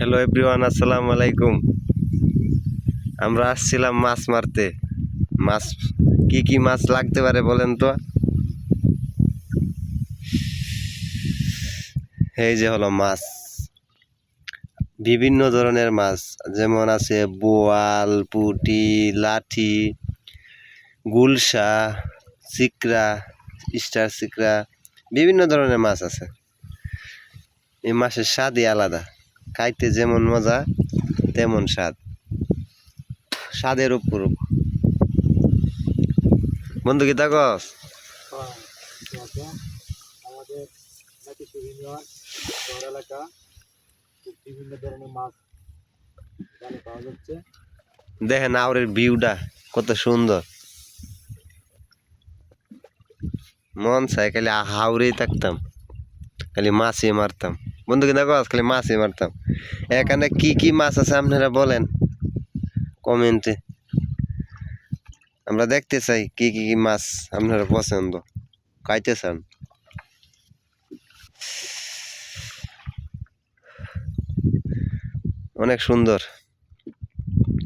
Hello everyone, আসসালামু আলাইকুম। আমরা আসছিলাম মাছ মারতে। মাছ কি কি মাছ লাগতে পারে বলেন তো? এই যে হলো মাছ, বিভিন্ন ধরনের মাছ, যেমন আছে বোয়াল, পুঁটি, লাঠি, গুলশা, চিকড়া, স্টার চিকড়া, বিভিন্ন ধরনের মাছ আছে। এই মাছের স্বাদই আলাদা, খাইতে যেমন মজা তেমন স্বাদ, স্বাদের উপর। বন্ধু কি থাকস? আমাদের ইউনিয়ন শহর এলাকা বিভিন্ন ধরনের মাছ এখানে পাওয়া যাচ্ছে। দেখেন আউরের ভিউটা কত সুন্দর, মন চাই খালি হাওড়েই থাকতাম, খালি মাছই মারতাম। বন্ধু কি দেখো, খালি মাছই মারতাম। এখানে কি কি মাছ আছে আপনারা বলেন কমেন্টে, আমরা দেখতে চাই কি কি কি মাছ আপনারা পছন্দ খাইতে চান। অনেক সুন্দর।